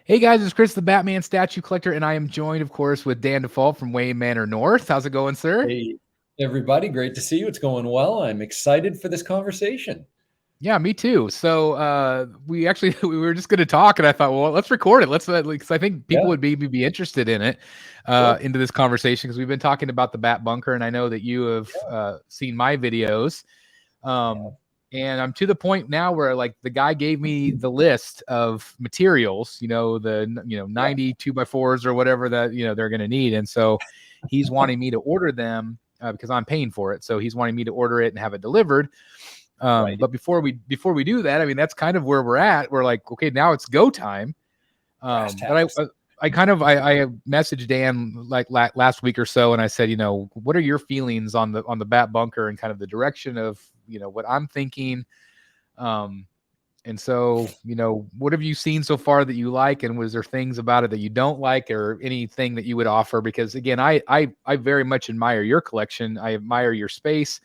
Hey guys, it's Chris, the Batman statue collector, and I am joined, of course, with Dan Default from Wayne Manor North. How's it going, sir? Hey, everybody. Great to see you. It's going well. I'm excited for this conversation. Yeah, me too. So we actually we were just going to talk, and I thought, well, let's record it. Let's because I think people Yeah, would be interested in it, sure. into this conversation because we've been talking about the Bat Bunker, and I know that you have Yeah, seen my videos. yeah, And I'm to the point now where like the guy gave me the list of materials, the yeah. 90 2x4s or whatever that they're going to need, and so he's wanting me to order them because I'm paying for it. So he's wanting me to order it and have it delivered. Right. But before we do that, I mean that's kind of where we're at. We're like, okay, now it's go time. Brass But tacks. I messaged Dan like last week or so, and I said, what are your feelings on the Bat Bunker and kind of the direction of what I'm thinking. Um, and so, what have you seen so far that you like, and was there things about it that you don't like, or anything that you would offer? Because again, I very much admire your collection. I admire your space.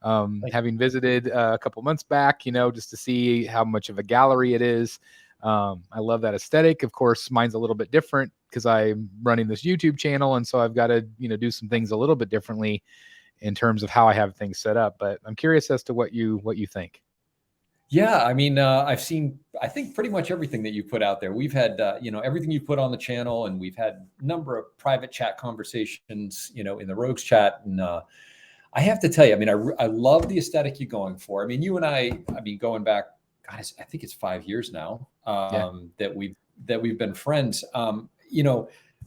Thank Having visited a couple months back, just to see how much of a gallery it is. I love that aesthetic. Of course, mine's a little bit different because I'm running this YouTube channel, and so I've got to do some things a little bit differently in terms of how I have things set up. But I'm curious as to what you think. Yeah, I mean, I've seen, I think pretty much everything that you put out there. We've had, everything you put on the channel, and we've had a number of private chat conversations, in the Rogues chat. And I have to tell you, I mean, I love the aesthetic you're going for. I mean, you and I mean, going back, guys, I think it's 5 years now Yeah. that we've been friends.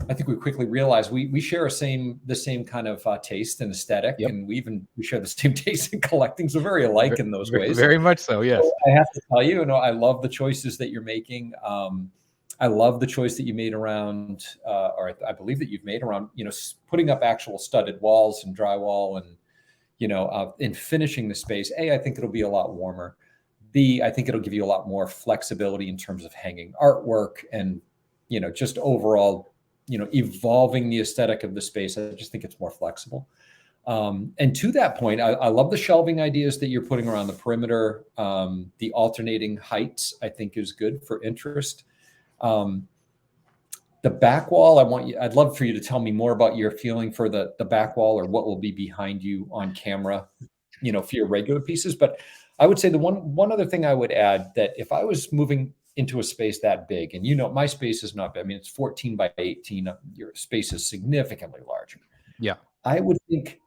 I think we quickly realized we share the same kind of taste and aesthetic, Yep. and we share the same taste in collecting. So very alike in those ways. Very much so. Yes. So I have to tell you, I love the choices that you're making. I love the choice that you made around, or I believe that you've made around, putting up actual studded walls and drywall, and in finishing the space. I think it'll be a lot warmer. B, I think it'll give you a lot more flexibility in terms of hanging artwork and, just overall, evolving the aesthetic of the space. I just think it's more flexible. And to that point, I love the shelving ideas that you're putting around the perimeter. The alternating heights, I think, is good for interest. The back wall, I'd love for you to tell me more about your feeling for the back wall, or what will be behind you on camera, for your regular pieces. But I would say the one other thing I would add, that if I was moving into a space that big, and my space is not big. I mean, it's 14 by 18. Your space is significantly larger. Yeah. I would think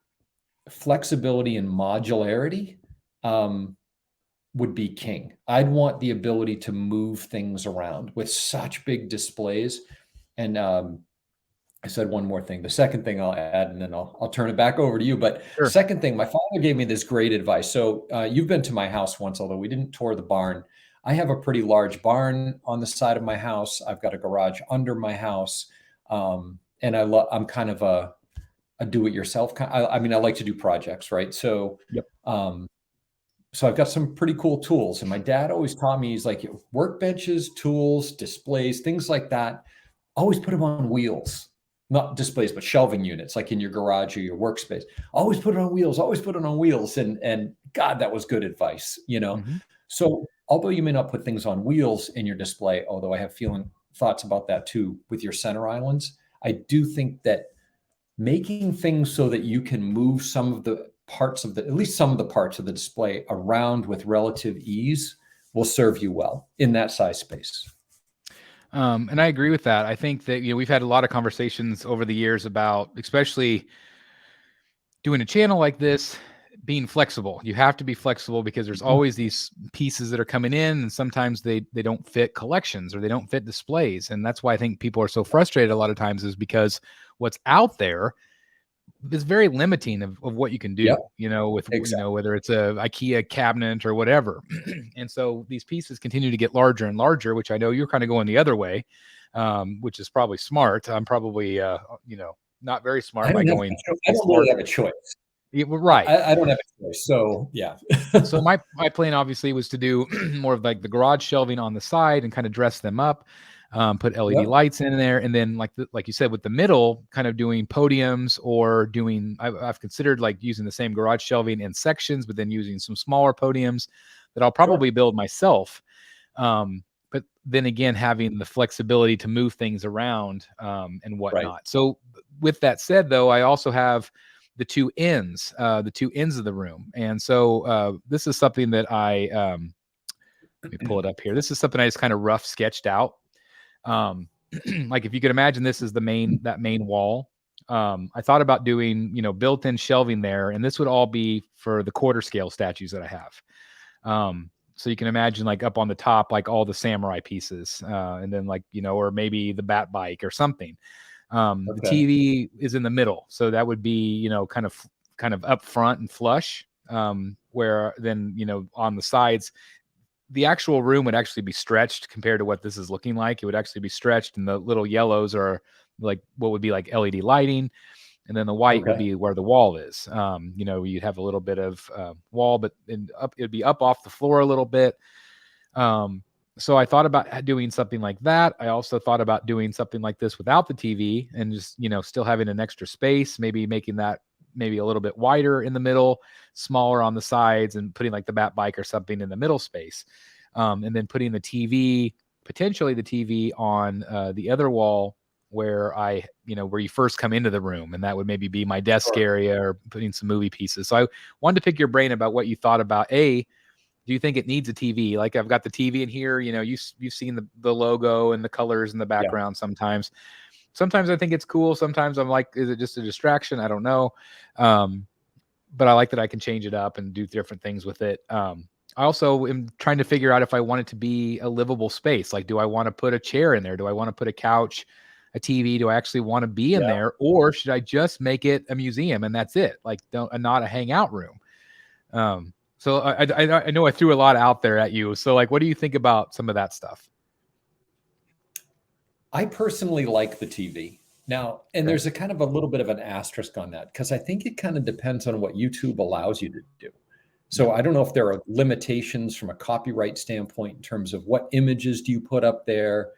flexibility and modularity would be king. I'd want the ability to move things around with such big displays. And I said one more thing. The second thing I'll add, and then I'll turn it back over to you. But Sure. second thing, my father gave me this great advice. So you've been to my house once, although we didn't tour the barn. I have a pretty large barn on the side of my house. I've got a garage under my house, and I'm kind of a do-it-yourself kind. I mean, I like to do projects, right? So, Yep. so I've got some pretty cool tools, and my dad always taught me, he's like, workbenches, tools, displays, things like that. Always put them on wheels. Not displays, but shelving units, like in your garage or your workspace. Always put it on wheels. Always put it on wheels. And God, that was good advice. Mm-hmm. So although you may not put things on wheels in your display, although I have thoughts about that too with your center islands, I do think that making things so that you can move some of the parts of at least some of the parts of the display around with relative ease will serve you well in that size space. And I agree with that. I think that we've had a lot of conversations over the years about, especially doing a channel like this, being flexible. You have to be flexible because there's always these pieces that are coming in, and sometimes they don't fit collections or they don't fit displays. And that's why I think people are so frustrated a lot of times, is because what's out there is very limiting of what you can do, Yep, with, exactly. whether it's a IKEA cabinet or whatever. And so these pieces continue to get larger and larger, which I know you're kind of going the other way, which is probably smart. I'm probably, not very smart by going. I don't really have a choice. Yeah, right. I don't have a choice. So yeah. So my plan obviously was to do more of like the garage shelving on the side and kind of dress them up, put LED Yep. lights in there, and then like you said, with the middle, kind of doing podiums, or I've considered like using the same garage shelving in sections, but then using some smaller podiums that I'll probably build myself. but then again, having the flexibility to move things around and whatnot. Right. So with that said, though, I also have the two ends of the room. And so this is something that let me pull it up here. This is something I just kind of rough sketched out. Like if you could imagine this is that main wall. I thought about doing, built-in shelving there, and this would all be for the quarter scale statues that I have. So you can imagine like up on the top, like all the samurai pieces, and then like, or maybe the bat bike or something. The TV is in the middle. So that would be, kind of up front and flush, where then, on the sides, the actual room would actually be stretched compared to what this is looking like. It would actually be stretched, and the little yellows are like what would be like LED lighting. And then the white would be where the wall is. You'd have a little bit of wall, but it'd be up off the floor a little bit. So I thought about doing something like that. I also thought about doing something like this without the TV and just, still having an extra space, maybe making that maybe a little bit wider in the middle, smaller on the sides, and putting like the bat bike or something in the middle space. And then putting potentially the TV on the other wall where where you first come into the room, and that would maybe be my desk area, or putting some movie pieces. So I wanted to pick your brain about what you thought about. Do you think it needs a TV? Like I've got the TV in here, you've seen the logo and the colors in the background. Sometimes I think it's cool. Sometimes I'm like, is it just a distraction? I don't know. But I like that I can change it up and do different things with it. I also am trying to figure out if I want it to be a livable space. Like, do I want to put a chair in there? Do I want to put a couch, a TV? Do I actually want to be in there? Or should I just make it a museum and that's it? Like, not a hangout room. So I know I threw a lot out there at you. So like, what do you think about some of that stuff? I personally like the TV now, and there's a kind of a little bit of an asterisk on that, because I think it kind of depends on what YouTube allows you to do. So I don't know if there are limitations from a copyright standpoint in terms of what images do you put up there.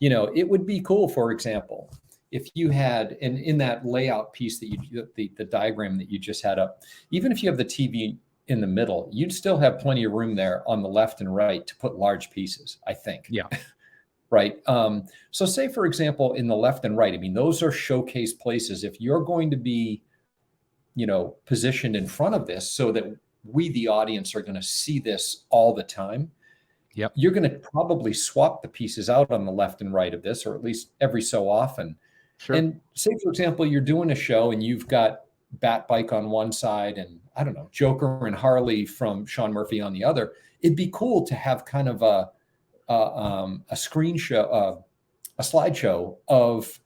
It would be cool, for example, if you had, and in that layout piece that the diagram that you just had up, even if you have the TV in the middle, you'd still have plenty of room there on the left and right to put large pieces, I think. Yeah. Right. So say, for example, in the left and right, I mean, those are showcase places. If you're going to be, positioned in front of this so that we, the audience, are going to see this all the time, you're going to probably swap the pieces out on the left and right of this, or at least every so often. Sure. And say, for example, you're doing a show and you've got Bat Bike on one side and, I don't know, Joker and Harley from Sean Murphy on the other. It'd be cool to have kind of a screen show, a slideshow of,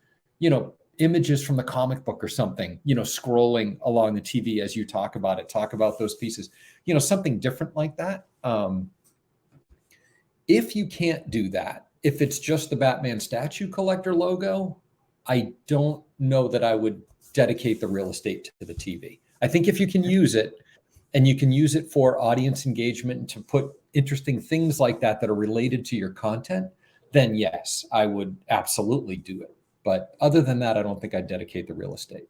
images from the comic book or something, scrolling along the TV as you talk about those pieces, something different like that. If you can't do that, if it's just the Batman statue collector logo, I don't know that I would dedicate the real estate to the TV. I think if you can use it, and you can use it for audience engagement and to put interesting things like that are related to your content, then yes, I would absolutely do it. But other than that, I don't think I'd dedicate the real estate.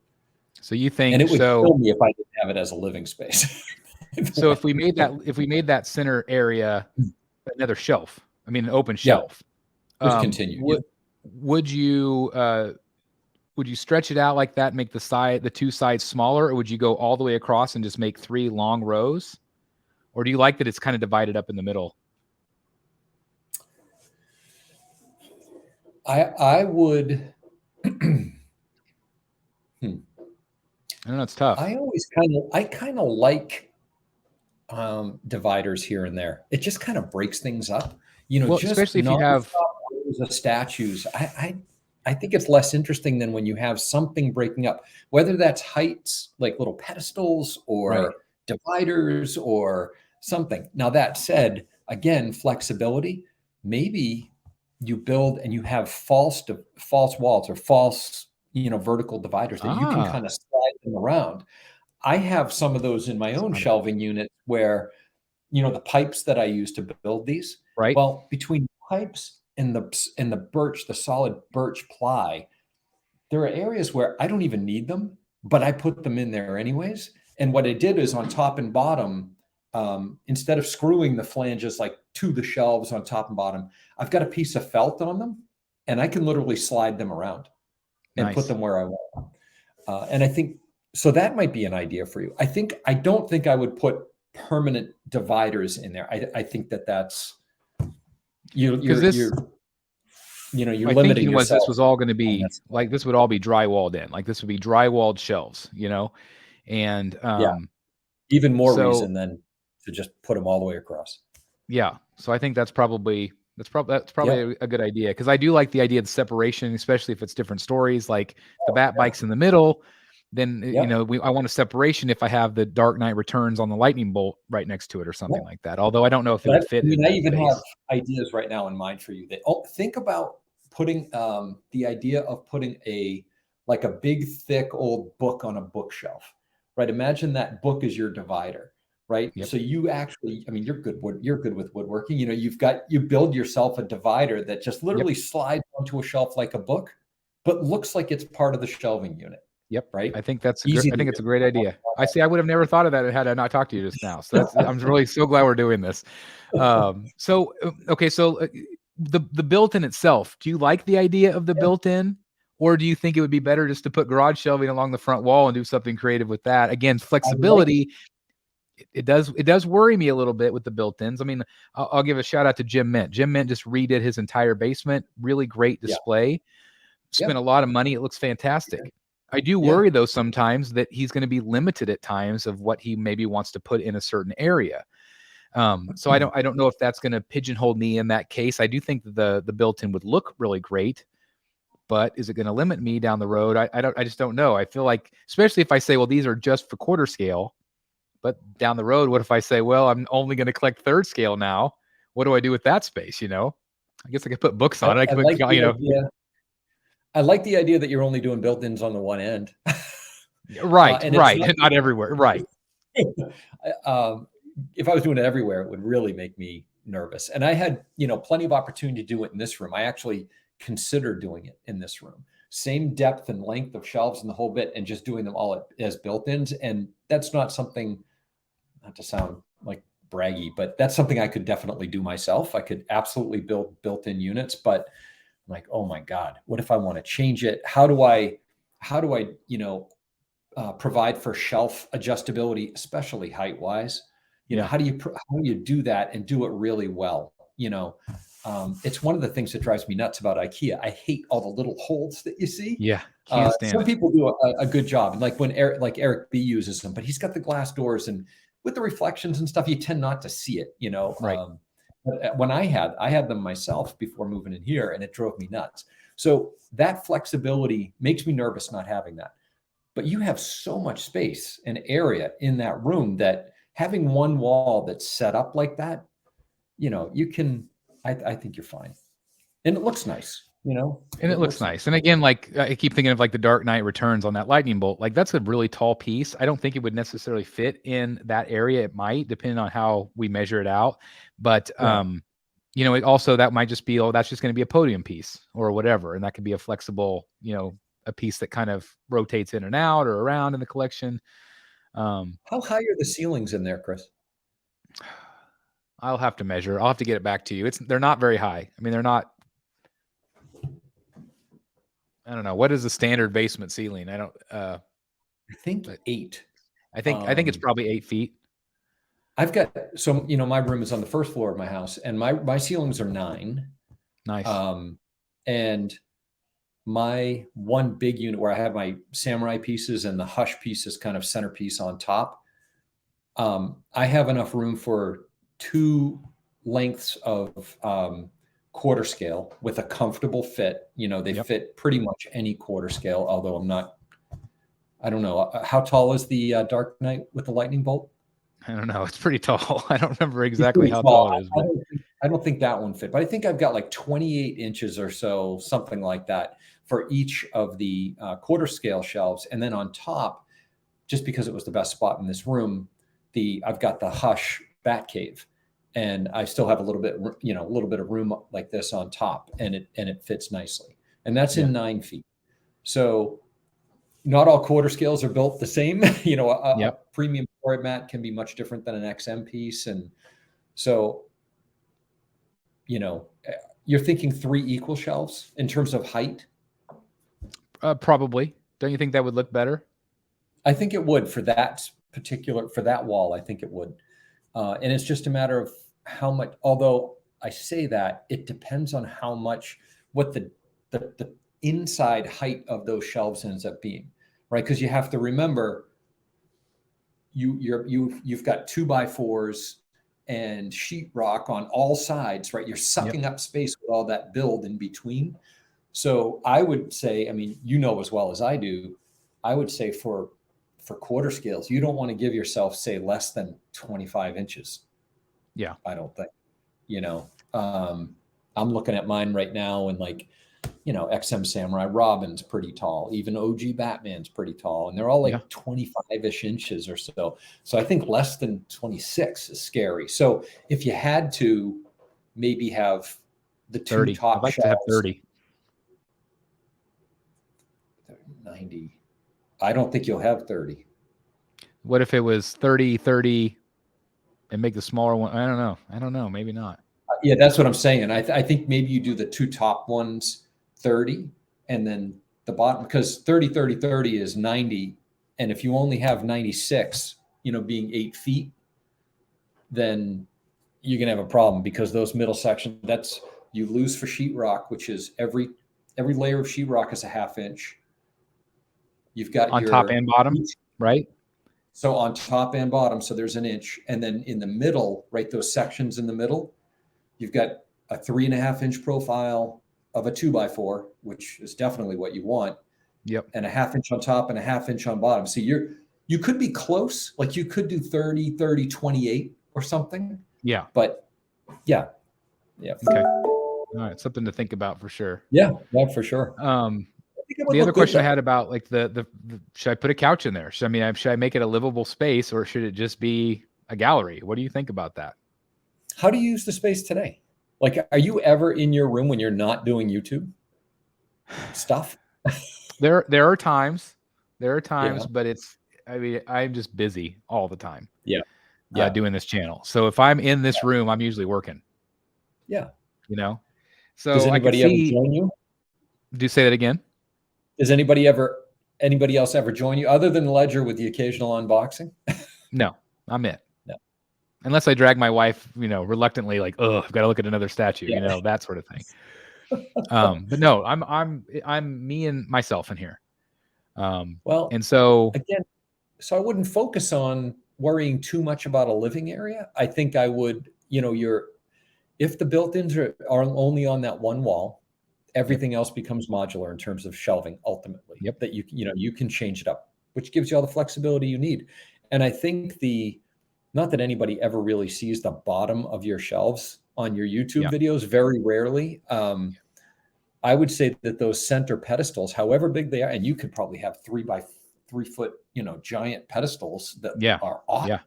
So you think, and it would kill me if I didn't have it as a living space. So if we made that center area another shelf, I mean, an open shelf, just continue. Would you stretch it out like that, make the two sides smaller, or would you go all the way across and just make 3 long rows? Or do you like that it's kind of divided up in the middle? I would. I don't know, it's tough. I kind of like dividers here and there. It just kind of breaks things up, just especially if you have the statues. I think it's less interesting than when you have something breaking up, whether that's heights, like little pedestals, or dividers or something. Now, that said, again, flexibility, maybe you build and you have false walls or false, vertical dividers that you can kind of slide them around. I have some of those in my own shelving unit where, the pipes that I use to build these, well, between pipes and the birch, the solid birch ply, there are areas where I don't even need them, but I put them in there anyways. And what I did is on top and bottom, instead of screwing the flanges like to the shelves on top and bottom, I've got a piece of felt on them, and I can literally slide them around and put them where I want. And I think, so that might be an idea for you. I don't think I would put permanent dividers in there. I think that's, you're my limiting thinking was yourself. this was all going to be like, this would all be drywalled in. Like this would be drywalled shelves, and even more reason than to just put them all the way across. Yeah. So I think that's probably a good idea, because I do like the idea of the separation, especially if it's different stories. Like the bat bike's in the middle, then I want a separation if I have the Dark Knight Returns on the lightning bolt right next to it or something like that. Although I don't know if it would fit. I even have ideas right now in mind for you. That think about putting the idea of putting a big thick old book on a bookshelf, right? Imagine that book is your divider. Right. Yep. So you actually, you're good with woodworking. You build yourself a divider that just literally slides onto a shelf like a book, but looks like it's part of the shelving unit. Yep. Right. I think it's a great idea. I would have never thought of that had I not talked to you just now. So I'm really so glad we're doing this. So the built-in itself, do you like the idea of the built-in? Or do you think it would be better just to put garage shelving along the front wall and do something creative with that? Again, flexibility. It does worry me a little bit with the built-ins. I'll give a shout out to Jim Mint. Jim Mint just redid his entire basement. Really great display. Spent a lot of money. It looks fantastic. I do worry though sometimes that he's going to be limited at times of what he maybe wants to put in a certain area. So I don't know if that's going to pigeonhole me in that case. I do think that the built-in would look really great, but is it going to limit me down the road? I just don't know. I feel like, especially if I say, well, these are just for quarter scale. But down the road, what if I say, well, I'm only going to collect third scale now? What do I do with that space? I guess I could put books on it. I like the idea that you're only doing built-ins on the one end. Right. Not everywhere. Right. If I was doing it everywhere, it would really make me nervous. And I had, plenty of opportunity to do it in this room. I actually considered doing it in this room. Same depth and length of shelves and the whole bit, and just doing them all as built-ins. And that's not something, not to sound like braggy, but that's something I could definitely do myself. I could absolutely build built-in units, but I'm like, oh my God, what if I want to change it? How do I provide for shelf adjustability, especially height-wise? How do you do that and do it really well? It's one of the things that drives me nuts about IKEA. I hate all the little holes that you see. Yeah, can't stand some people do a good job, and like when Eric B uses them, but he's got the glass doors, and with the reflections and stuff, you tend not to see it. Right. But when I had them myself before moving in here, and it drove me nuts. So that flexibility makes me nervous not having that. But you have so much space and area in that room that having one wall that's set up like that, you can. I think you're fine, and it looks nice. And it looks nice. And again, like I keep thinking of like the Dark Knight Returns on that lightning bolt. Like that's a really tall piece. I don't think it would necessarily fit in that area. It might, depending on how we measure it out. But it also, that might just be, that's just going to be a podium piece or whatever. And that could be a flexible, a piece that kind of rotates in and out or around in the collection. How high are the ceilings in there, Chris? I'll have to measure. I'll have to get it back to you. They're not very high. They're not. I don't know. What is the standard basement ceiling? I think 8. I think it's probably 8 feet. I've got, so, my room is on the first floor of my house, and my ceilings are 9. Nice. And my one big unit where I have my samurai pieces and the hush pieces kind of centerpiece on top, I have enough room for 2 lengths of quarter scale with a comfortable fit. They fit pretty much any quarter scale, although I don't know. How tall is the Dark Knight with the lightning bolt? I don't know. It's pretty tall. I don't remember exactly how tall it is. But I don't think that one fit, but I think I've got like 28 inches or so, something like that, for each of the quarter scale shelves. And then on top, just because it was the best spot in this room, I've got the Hush Bat Cave, and I still have a little bit of room like this on top, and it fits nicely. And that's in 9 feet. So not all quarter scales are built the same. You know, a Yep. premium floor mat can be much different than an XM piece. And so, you know, you're thinking 3 equal shelves in terms of height? Probably. Don't you think that would look better? I think it would for that wall. I think it would. And it's just a matter of how much, although I say that, it depends on how much, what the inside height of those shelves ends up being, right? Because you have to remember, you've got 2x4s and sheetrock on all sides, right? You're sucking up space with all that build in between. So I would say, I mean, you know as well as I do, I would say for quarter scales, you don't want to give yourself, say, less than 25 inches. Yeah. I don't think, you know, I'm looking at mine right now, and like, you know, XM Samurai Robin's pretty tall. Even OG Batman's pretty tall. And they're all like 25-ish inches or so. So I think less than 26 is scary. So if you had to maybe have the 2 30. top I'd like shelves, to have 30. 90. I don't think you'll have 30. What if it was 30, 30, and make the smaller one? I don't know. Maybe not. Yeah, that's what I'm saying. I think maybe you do the 2 top ones 30, and then the bottom, because 30, 30, 30 is 90. And if you only have 96, you know, being 8 feet, then you're going to have a problem, because those middle sections, that's, you lose for sheetrock, which is every layer of sheetrock is a 1/2 inch. You've got on top and bottom, right? So on top and bottom, so there's 1 inch. And then in the middle, right, those sections in the middle, you've got a 3.5 inch profile of a 2x4, which is definitely what you want. Yep. And a 1/2 inch on top and a 1/2 inch on bottom. So you could be close, like you could do 30, 30, 28 or something. Yeah. But yeah. Okay. All right. Something to think about for sure. Yeah, for sure. The other question I had about like the should I put a couch in there? Should I make it a livable space, or should it just be a gallery? What do you think about that? How do you use the space today? Like, are you ever in your room when you're not doing YouTube stuff? There are times, but I'm just busy all the time. Yeah. Doing this channel. So if I'm in this room, I'm usually working. Yeah. You know. So does anybody ever join you? Do you say that again? Does anybody else ever join you other than Ledger with the occasional unboxing? No, I'm it. No. Unless I drag my wife, you know, reluctantly, like, oh, I've got to look at another statue, you know, that sort of thing. But no, I'm me and myself in here. Well, and so again, so I wouldn't focus on worrying too much about a living area. I think I would, you know, if the built-ins are only on that one wall, everything else becomes modular in terms of shelving ultimately. That you can change it up, which gives you all the flexibility you need. And I think not that anybody ever really sees the bottom of your shelves on your YouTube videos, very rarely. I would say that those center pedestals, however big they are, and you could probably have 3x3 foot, you know, giant pedestals that are awesome.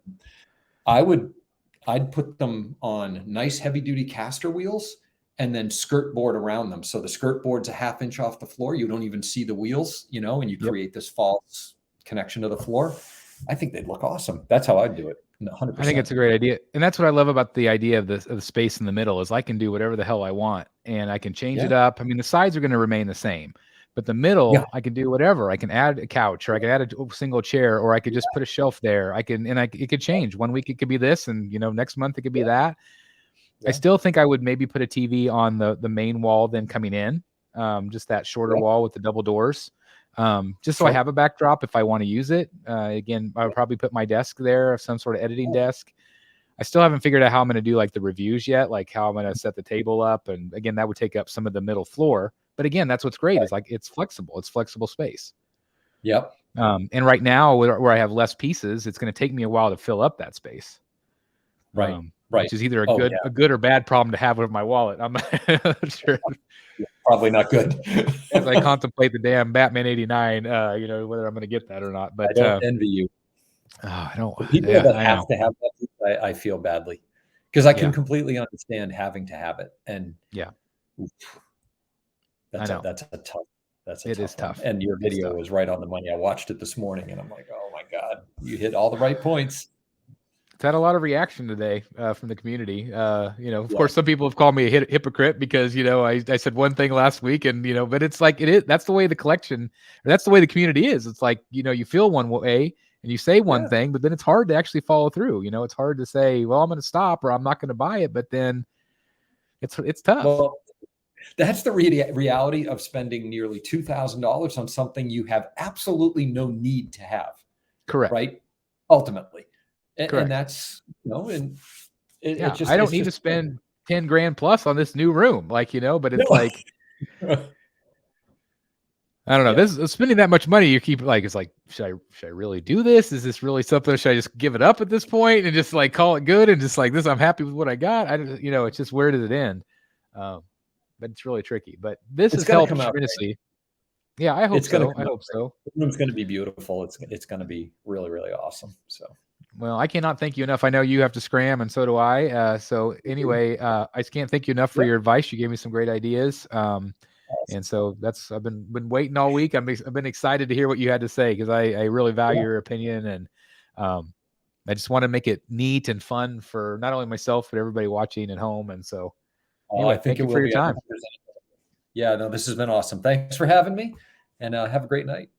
I'd put them on nice heavy duty caster wheels and then skirt board around them. So the skirt board's a 1/2 inch off the floor. You don't even see the wheels, you know, and you create this false connection to the floor. I think they'd look awesome. That's how I'd do it. 100%. I think it's a great idea. And that's what I love about the idea of the space in the middle is I can do whatever the hell I want, and I can change it up. I mean, the sides are going to remain the same, but the middle, I can do whatever. I can add a couch, or I can add a single chair, or I could just put a shelf there. It could change. One week it could be this, and you know, next month it could be that. I still think I would maybe put a TV on the main wall, then coming in, just that shorter wall with the double doors. Just so I have a backdrop if I want to use it. Again, I would probably put my desk there, some sort of editing desk. I still haven't figured out how I'm going to do like the reviews yet, like how I'm going to set the table up. And again, that would take up some of the middle floor. But again, that's what's great is like it's flexible. It's flexible space. Yep. And right now where I have less pieces, it's going to take me a while to fill up that space. Right. Which is either a good or bad problem to have with my wallet. I'm not sure. Probably not good. As I contemplate the damn Batman '89, you know, whether I'm going to get that or not. But I don't envy you. I don't. The people that have to have that, I feel badly, because I can completely understand having to have it. And that's It is one. tough. And your It's video tough. was right on the money. I watched it this morning, and I'm like, oh my God, you hit all the right points. It's had a lot of reaction today from the community. Of Yeah. course, some people have called me a hypocrite because, I said one thing last week and, but it's like, that's the way the collection, or that's the way the community is. It's like, you feel one way and you say one thing, but then it's hard to actually follow through. It's hard to say, well, I'm going to stop or I'm not going to buy it. But then it's tough. Well, that's the reality of spending nearly $2,000 on something you have absolutely no need to have. Correct. Right. Ultimately. Correct. And that's, and it just, I don't need to spend 10 grand plus on this new room. Like, but it's like, I don't know. This spending that much money, you keep like, it's like, should I really do this? Is this really something? Should I just give it up at this point and just like call it good and just like this? I'm happy with what I got. It's just, where does it end? But it's really tricky. But this has helped tremendously. Right? Yeah, I hope so. I hope so. The room's going to be beautiful. It's going to be really, really awesome. So. Well, I cannot thank you enough. I know you have to scram, and so do I. So anyway, I just can't thank you enough for your advice. You gave me some great ideas. Awesome. And so I've been waiting all week. I've been excited to hear what you had to say because I really value your opinion, and I just want to make it neat and fun for not only myself but everybody watching at home. And so, anyway, I thank you for your time. Yeah, no, this has been awesome. Thanks for having me, and have a great night.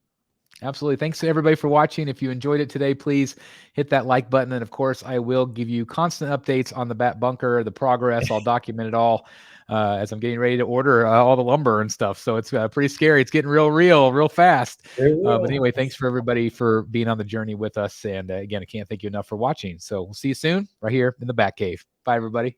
Absolutely. Thanks to everybody for watching. If you enjoyed it today, please hit that like button. And of course, I will give you constant updates on the Bat Bunker, the progress. I'll document it all as I'm getting ready to order all the lumber and stuff. So it's pretty scary. It's getting real fast. But anyway, thanks for everybody for being on the journey with us. And again, I can't thank you enough for watching. So we'll see you soon right here in the Bat Cave. Bye, everybody.